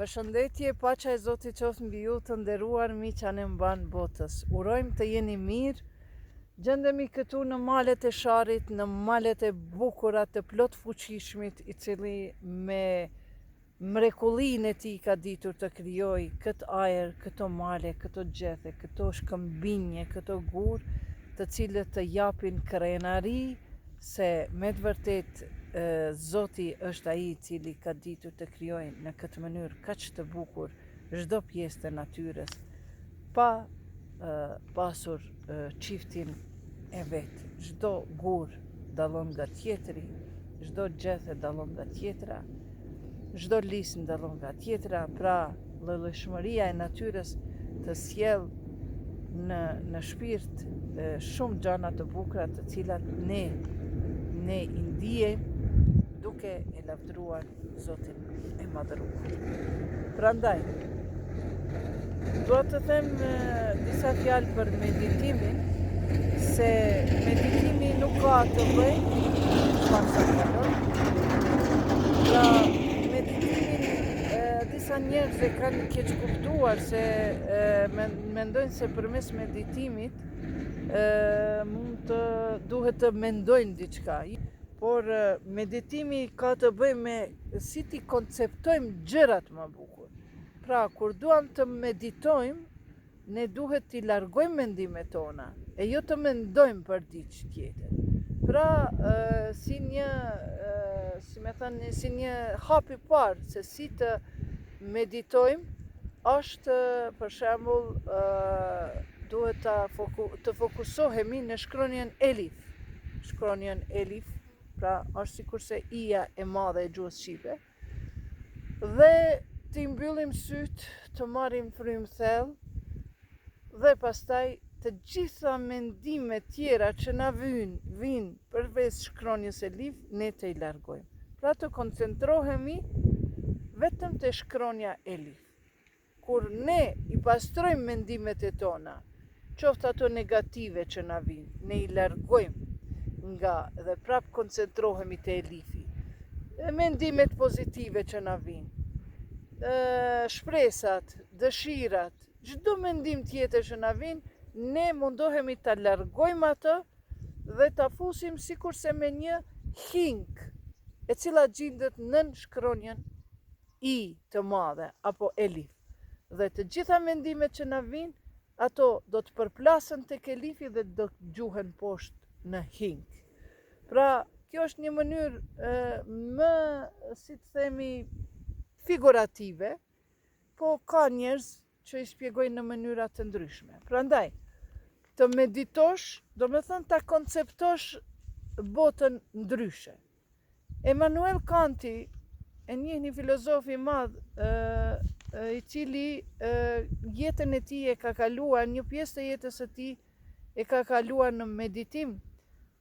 Përshëndetje, paqja e Zotit qoftë mbi ju të nderuar miq që mban botës. Urojmë të jeni mirë. Gjendemi këtu në malet e Sharit, në malet e bukura të plot fuqishmit, i cili me mrekullinë e tij ka ditur të krijojë këtë ajër, këto male, këto gjethe, këto shkëmbinje, këto gurë, të cilët të japin krenari se me të vërtet Zoti është ai i cili ka ditur të krijojë në këtë mënyrë kaq të bukur çdo pjesë të natyrës, pa pasur çiftin e vet. Çdo gur dallon nga tjetri, çdo gjethe dallon nga tjetra, çdo lisë dallon nga tjetra, pra llojshmëria e natyrës të sjell në shpirt shumë gjëra të bukura të cilat ne i ndijmë duke e lavdruar Zotin e madhëruar. Prandaj, dua të them disa fjalë për meditimin, se meditimi nuk ka të bëjë çfarë sa kalon. Pra, meditimin disa njerëz e kanë keq kuptuar se mendojnë se përmes meditimit duhet të mendojnë diçka. Por meditimi ka të bëjë me si ti konceptojmë gjërat më bukur. Pra, kur duam të meditojmë, ne duhet t'i largojmë mendimet tona, e jo të mendojmë për diçka tjetër. Pra, si një hap i parë se si të meditojmë, është për shembull duhet të fokusohemi në shkronjën elif. Shkronjën elif, pra është sikurse ija e madhe e gjuhës shqipe, dhe t'i mbyllim syt, të marrim frymë thellë, dhe pastaj të gjitha mendimet tjera që na vinë përveç shkronjës elif, ne të i largojmë. Pra të koncentrohemi vetëm te shkronja elif. Kur ne i pastrojmë mendimet e tona, qoftë ato negative që na vinë, ne i largojmë dhe prap koncentrohemi te elifi. Mendimet pozitive që na vinë, shpresat, dëshirat, çdo mendim tjetër që na vinë, ne mundohemi ta largojmë atë dhe ta fusim sikurse me një hink, e cila gjendet nën shkronjën i të madhe apo elif. Dhe të gjitha mendimet që na vinë, ato do të përplasen tek elifi dhe do të gjuhen poshtë në hink. Pra, kjo është një mënyrë më, si të themi, figurative, po ka njerëz që i shpjegojnë në mënyra të ndryshme. Prandaj, të meditosh, do me thënë ta konceptosh botën ndryshe. Immanuel Kanti, e një filozof i madh, i cili jetën e tij e ka kaluar, një pjesë të jetës së tij e ka kaluar në meditim,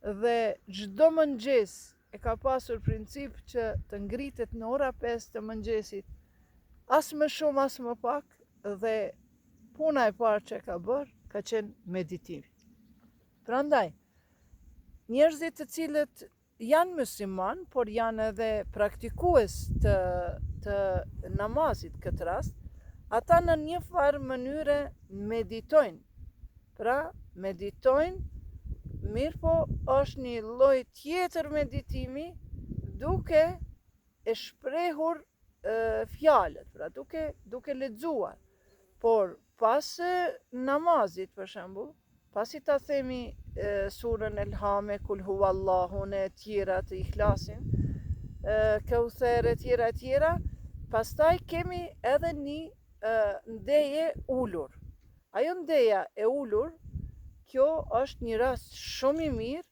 dhe çdo mëngjes e ka pasur princip që të ngritet në ora 5 të mëngjesit, as më shumë as më pak, dhe puna e parë që ka bërë ka qenë meditim. Prandaj, njerëzit të cilët janë musliman, por janë edhe praktikues të namazit këtë rast, ata në një farë mënyre meditojnë. Pra, meditojnë, mirë po është një lloj tjetër meditimi duke e shprehur fjalët, pra duke lexuar. Por pas namazit, për shembull, pasi ta themi surën Elhame, Kul huwallahun e tjera të Ikhlasin, Kauther e tjera, pastaj kemi edhe një ndeje ulur. Ajo ndeja e ulur, kjo është një rast shumë i mirë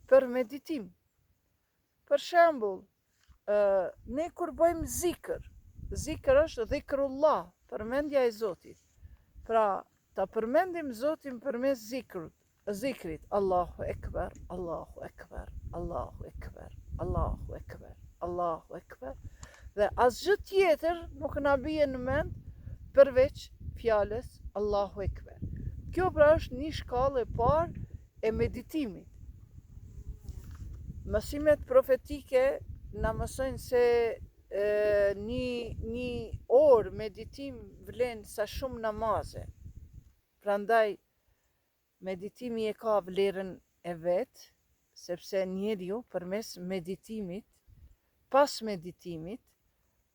për meditim. Për shembull, ne kur bëjmë zikr është dhikrullah, përmendja e Zotit. Pra, ta përmendim Zotin përmes zikrit, Allahu Ekber, Allahu Ekber, Allahu Ekber, Allahu Ekber, Allahu Ekber, dhe asgjë tjetër nuk na bie në mend përveç fjalës Allahu Ekber. Kjo pra është një shkallë e parë e meditimit. Mësimet profetike na mësojnë se një orë meditim vlen sa shumë namaze. Prandaj meditimi e ka vlerën e vetë, sepse njeriu përmes meditimit, pas meditimit,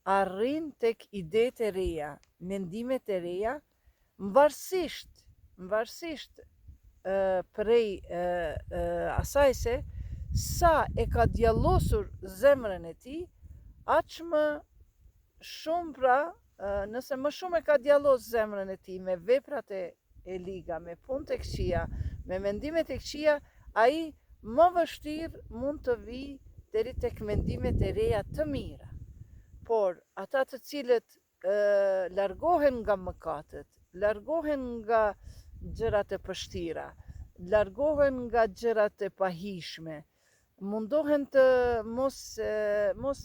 arrin tek idetë e reja, mendimet e reja, mvarësisht prej asaj se sa e ka djallosur zemrën e tij, aq më shumë pra, nëse më shumë e ka djallos zemrën e tij me veprat e liga, me punët e këqija, me mendimet e këqija, ai më vështirë mund të vijë deri tek mendimet e reja të mira. Por ata të cilët largohen nga mëkatet, largohen nga gjërat e pështira, largohen nga gjërat e pahishme, mundohen të mos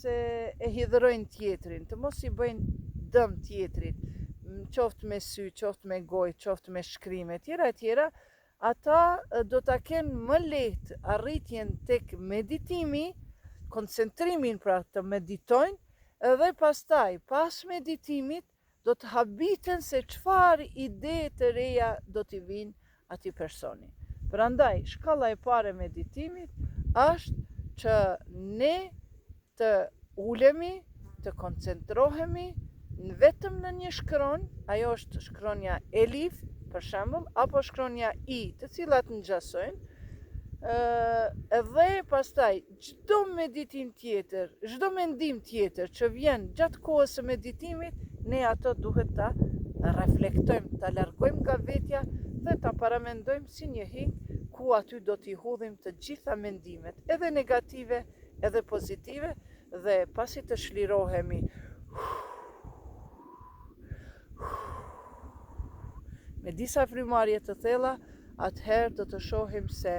e hidhrojnë tjetrin, të mos i bëjnë dëm tjetrit, qoftë me sy, qoftë me gojë, qoftë me shkrime, tjera, ata do ta kenë më lehtë arritjen tek meditimi, koncentrimin pra të meditojnë, edhe pastaj, pas meditimit, do të habiten se çfarë ide të reja do t'i vinë atij personi. Prandaj, shkalla e parë e meditimit është që ne të ulemi, të koncentrohemi vetëm në një shkronjë, ajo është shkronja elif, për shembull, apo shkronja i, të cilat ngjasojnë, edhe pastaj çdo meditim tjetër, çdo mendim tjetër që vjen gjatë kohës së meditimit, ne ato duhet ta reflektojmë, ta largojmë nga vetja dhe ta paramendojmë si një hing ku aty do t'i hudhim të gjitha mendimet, edhe negative, edhe pozitive, dhe pasi të shlirohemi me disa frymarrje të thella, atëherë do të shohim se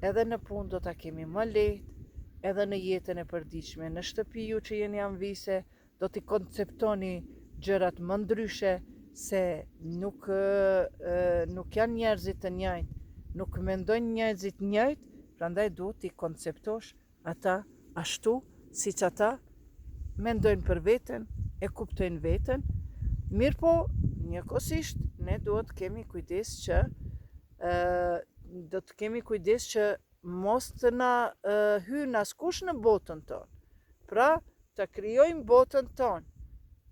edhe në punë do ta kemi më lehtë, edhe në jetën e përditshme, në shtëpi ju që jeni anvise, do t'i konceptoni gjërat më ndryshe, se nuk janë njerëzit të njëjtë, nuk mendojnë njerëzit njëjtë, prandaj duhet t'i konceptosh ata ashtu siç ata mendojnë për veten, e kuptojnë veten. Mirëpo, njëkohësisht ne duhet kemi kujdes që mos të na hyjë askush në botën tonë. Pra, të krijojmë botën tonë,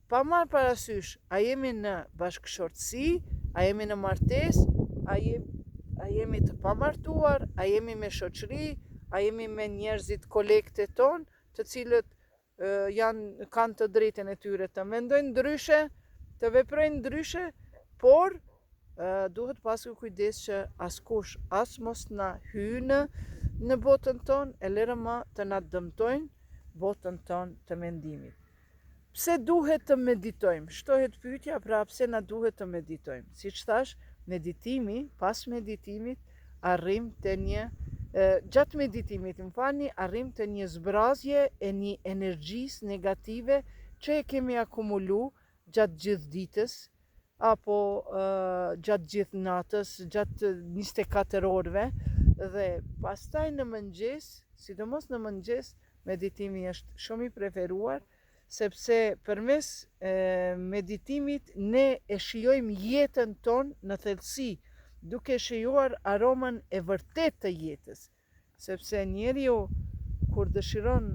pa marrë parasysh a jemi në bashkëshortësi, a jemi në martesë, a jemi të pamartuar, a jemi me shoqëri, a jemi me njerëzit kolegët e tonë, të cilët kanë të drejtën e tyre të mendojnë ndryshe, të veprojnë ndryshe, por duhet pasur kujdes që askush as mos na hyjë në botën tonë, e lërë më të na dëmtojnë botën tonë të mendimit. Pse duhet të meditojmë? Shtohet pyetja, pra pse na duhet të meditojmë? Siç thash, meditimi, pas meditimit, arrim të një gjatë meditimit, arrim të një zbrazje e një energjisë negative që e kemi akumulu gjatë gjithë ditës, apo gjatë gjithë natës, gjatë 24 orëve, dhe pastaj në mëngjes, sidomos në mëngjes, meditimi është shumë i preferuar, sepse përmes meditimit ne e shijojmë jetën tonë në thellësi, duke shijuar aromën e vërtet të jetës, sepse njeriu kur dëshiron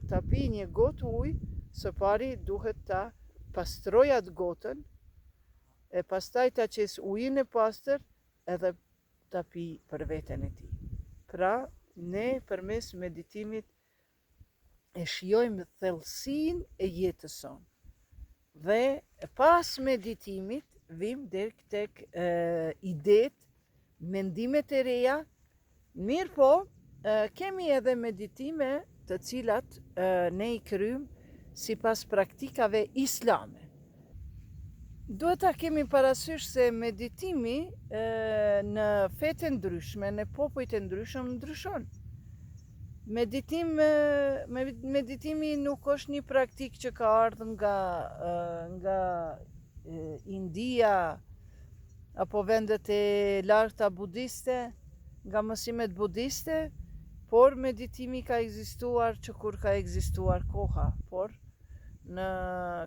ta pi një gotë ujë, së pari duhet ta pastroj atë gotën, e pastaj ta qes ujin e pastër edhe ta pi për veten e tij. Pra, ne përmes meditimit e shijojmë thellësinë e jetës sonë. Dhe pas meditimit vim deri tek idetë, mendimet e reja. Mirëpo, kemi edhe meditime të cilat ne i kryjmë sipas praktikave islame. Duhet ta kemi parasysh se meditimi në fetë ndryshme, në popujt e ndryshëm ndryshon. Meditimi nuk është një praktikë që ka ardhur nga India apo vendet e larta budiste, nga mësimet budiste, por meditimi ka ekzistuar që kur ka ekzistuar koha, por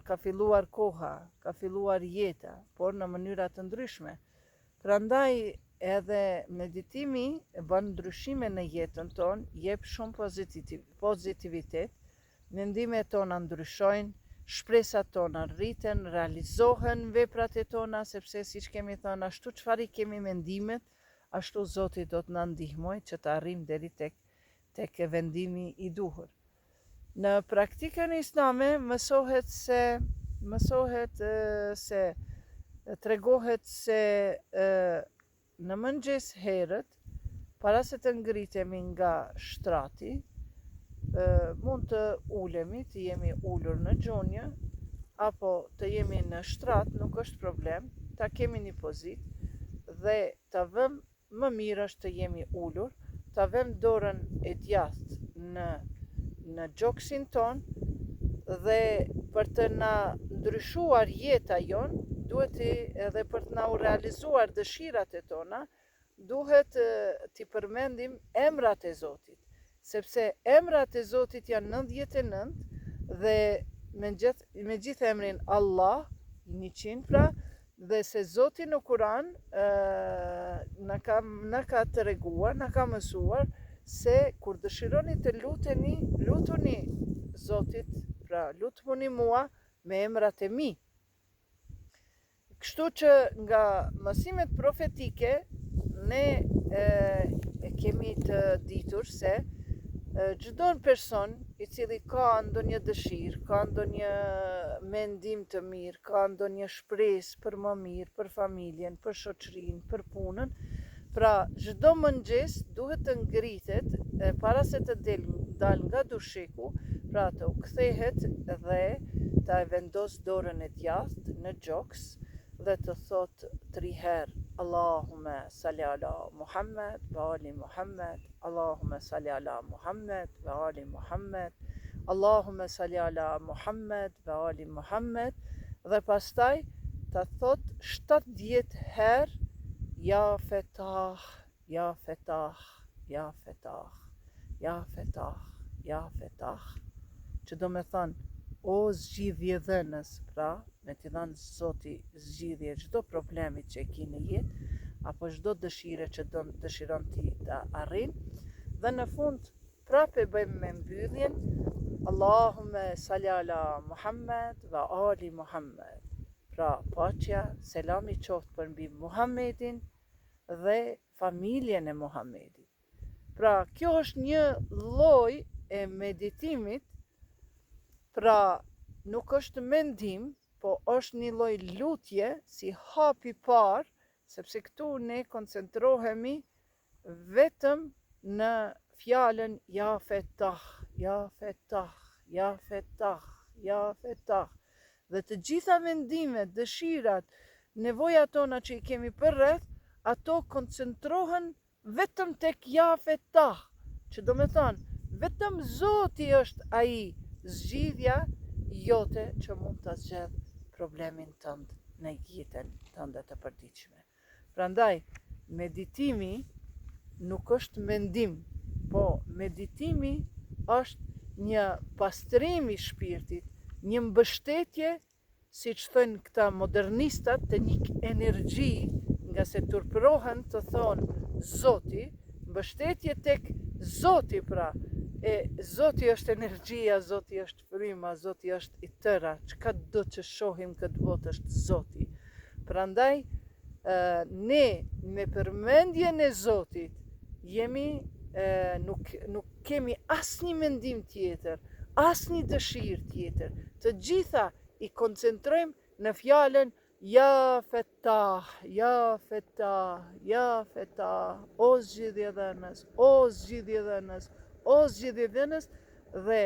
ka filluar koha, ka filluar jeta, por në mënyra të ndryshme. Prandaj edhe meditimi e bën ndryshime në jetën tonë, jep shumë pozitivitet, mendimet tona ndryshojnë, shpresat tona rriten, realizohen veprat e tona, sepse siç kemi thënë, ashtu çfarë kemi mendimet, ashtu Zoti do të na ndihmoj që të arrijmë deri tek vendimi i duhur. Në praktikën islame mësohet se tregohet se në mëngjes herët, para se të ngritemi nga shtrati, mund të ulemi, të jemi ulur në gjunjë, apo të jemi në shtrat, nuk është problem, ta kemi një pozitë dhe ta vëm, më mirë është të jemi ulur, ta vëm dorën e djathtë në gjoksin ton, dhe për të na ndryshuar jeta jon, duhet edhe për të na u realizuar dëshirat e tona, duhet t'i përmendim emrat e Zotit, sepse emrat e Zotit janë 99 dhe me gjithë emrin Allah, 100 pra, dhe se Zoti në Kur'an na ka treguar, na ka mësuar se kur dëshironi të luteni, lutuni Zotit, pra lutuni mua me emrat e mi. Kështu që nga mësimet profetike ne kemi të ditur se çdo person i cili ka ndonjë dëshirë, ka ndonjë mendim të mirë, ka ndonjë shpresë për më mirë, për familjen, për shoqërinë, për punën, pra çdo mëngjes duhet të ngritet para se të dal nga dusheku, pra të u kthehet dhe ta vendos dorën e djathtë në gjoks dhe të thot 3 herë Allahume salli ala Muhammed wa ali Muhammed, Allahume salli ala Muhammed wa ali Muhammed, Allahume salli ala Muhammed wa ali Muhammed, dhe pastaj ta thot 70 herë Ja Fetah, Ja Fetah, Ja Fetah, Ja Fetah, Ja Fetah, që do me thënë, o zgjidhje dhënës, pra, me t'i dhanë Zoti zgjidhje çdo problemi që e ki në jetë, apo çdo dëshire që dëshiron ti të arrin, dhe në fund, prape bëjmë me mbylljen, Allahume salli ala Muhammed wa ali Muhammed, pra, paqja, selami qoftë për mbi Muhammedin dhe familjen e Muhammedit. Pra, kjo është një lloj e meditimit, pra nuk është mendim, po është një lloj lutje si hapi parë, sepse këtu ne koncentrohemi vetëm në fjalën Ja Fetah, Ja Fetah, Ja Fetah, Ja Fetah. Dhe të gjitha mendimet, dëshirat, nevojat tona që i kemi përreth, ato koncentrohen vetëm tek Ja Fetah, që do me thonë, vetëm Zoti është ai zgjidhja jote që mund të zgjedh problemin tënd në jetën tënde të përditshme. Prandaj, meditimi nuk është mendim, po meditimi është një pastrim i shpirtit, një mbështetje, siç thënë këta modernistat, të një energji, nga se turpërohen të thonë Zoti, mbështetje tek Zoti pra, Zoti është energjia, Zoti është fryma, Zoti është i tëra, çka do që shohim këtë botë është Zoti. Prandaj, ne me përmendjen e Zotit jemi, nuk kemi asnjë mendim tjetër, asnjë dëshirë tjetër. Të gjitha i koncentrojmë në fjalën Ja Fetah, Ja Fetah, Ja Fetah, o zgjidhje dhënës, o zgjidhje dhënës, o zgjidhje dhënës, dhe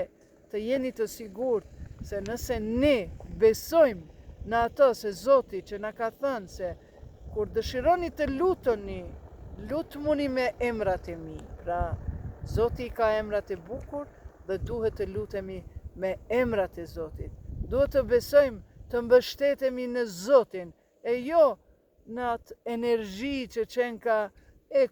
të jeni të sigurt se nëse ne besojmë në ato se Zoti që na ka thënë se kur dëshironi të lutoni, lutmuni me emrat e mi. Pra, Zoti ka emrat e bukur dhe duhet të lutemi me emrat e Zotit. Duhet të besojmë, të mbështetemi në Zotin, e jo në atë energji që qenë ka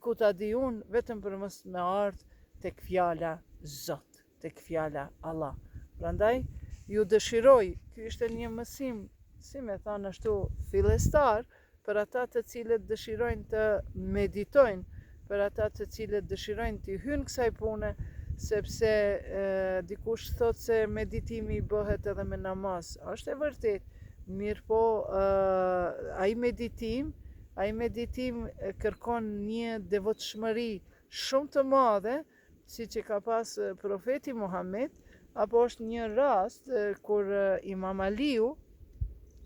ku ta di unë, vetëm për mos me ardhë tek fjala Zot, tek fjala Allah. Prandaj, ju dëshiroj, ky ishte një mësim, si me thanë ashtu, fillestar, për ata të cilët dëshirojnë të meditojnë, për ata të cilët dëshirojnë të hynë kësaj pune, sepse dikush thot se meditimi bëhet edhe me namaz. Është e vërtet, mirë po, ai meditim kërkon një devotshmëri shumë të madhe, si që ka pas profeti Muhammed, apo është një rast kur Imam Aliu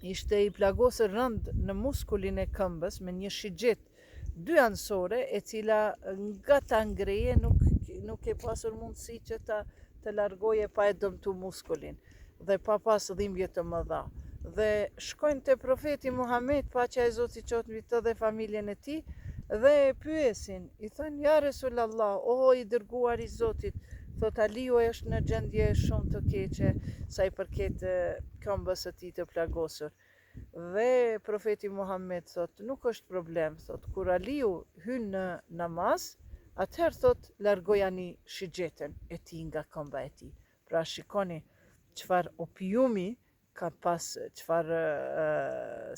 ishte i plagosur rënd në muskulin e këmbës me një shigjet 2 anësore, e cila nga ta ngreje nuk e pasur mundësi që të largoje pa e dëmtu muskulin dhe pa pas dhimbje të mëdha. Dhe shkojnë te profeti Muhammed, paqja e Zotit qoftë mbi të dhe familjen e tij, dhe e pyesin, i thënë, ja Resulallah, o i dërguar i Zotit, thot Aliu është në gjendje shumë të keqe sa i përket këmbës së tij të plagosur. Dhe profeti Muhammed thot, nuk është problem, thot, kur Aliu hyn në namaz, atëherë thot, largojani shigjetën e tij nga këmba e tij. Pra shikoni çfarë opiumi ka pas, çfarë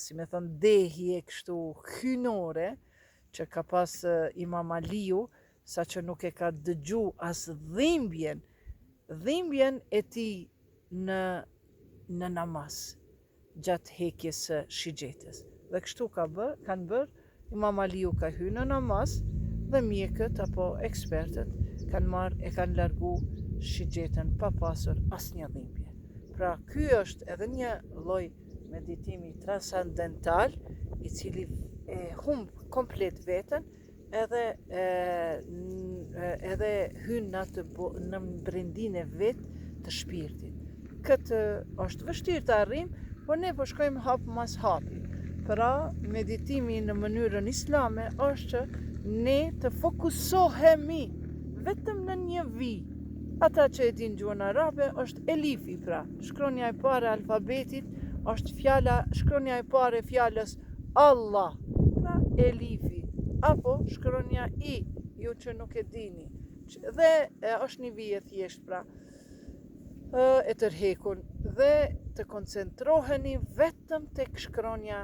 si me thon dehje kështu hynore që ka pas Imam Aliu, sa që nuk e ka dëgju as dhimbjen e tij në namaz, gjatë hekjes së shigjetës. Dhe kështu kanë bërë, Imam Aliu ka hyrë në namaz dhe mjekët apo ekspertët kanë largu shigjetën pa pasur asnjë dhimbje. Pra ky është edhe një lloj meditimi transcendental, i cili e humb komplet veten, edhe hyn në brendin e vet të shpirtit. Këtë është vështirë të arrijmë, por ne po shkojmë hap mas hapi. Pra, meditimi në mënyrën islame është që ne të fokusohemi vetëm në një vi. Ata që e din gjuhën arabe është elifi, pra, shkronja e parë e alfabetit është shkronja e parë e fjalës Allah, pra elifi, apo shkronja i, ju që nuk e dini. Dhe është një vije thjesht, pra, e tërhekun, dhe të koncentroheni vetëm tek shkronja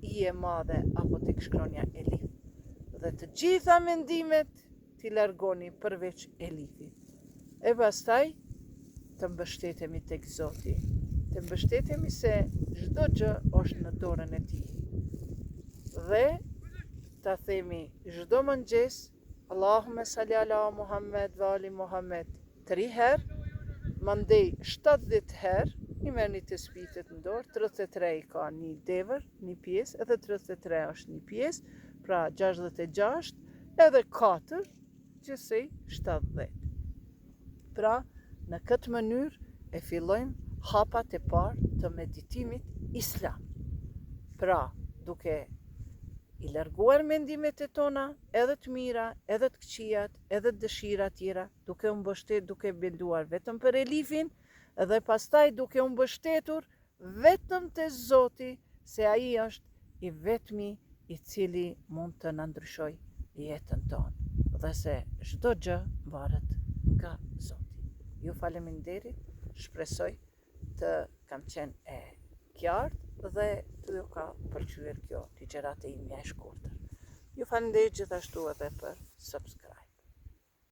i e madhe, apo tek shkronja elif. Dhe të gjitha mendimet t'i largoni përveç elifit. E pastaj të mbështetemi tek Zoti. Të mbështetemi se çdo gjë është në dorën e tij. Dhe ta themi çdo mëngjes Allahumme salli ala Muhammed wa ali Muhammed 3 herë, mandej 70 herë, i merrni të spitet në dorë, 33 i ka një devër, një pjesë, edhe 33 është një pjesë, pra 66, edhe 4, gjithsej 70. Pra, në këtë mënyrë e fillojmë hapat e parë të meditimit islam. Pra, duke i larguar mendimet e tona, edhe të mira, edhe të këqijat, edhe të dëshira tjera, duke u mbështetur, duke benduar vetëm për elifin, edhe pastaj duke u mbështetur vetëm te Zoti, se ai është i vetmi i cili mund të na ndryshojë jetën tonë, dhe se çdo gjë varet nga Zoti. Ju faleminderit, shpresoj të kam qenë e qartë dhe të ju ka pëlqyer kjo ligjëratë ime e shkurtër. Ju faleminderit gjithashtu edhe për subscribe.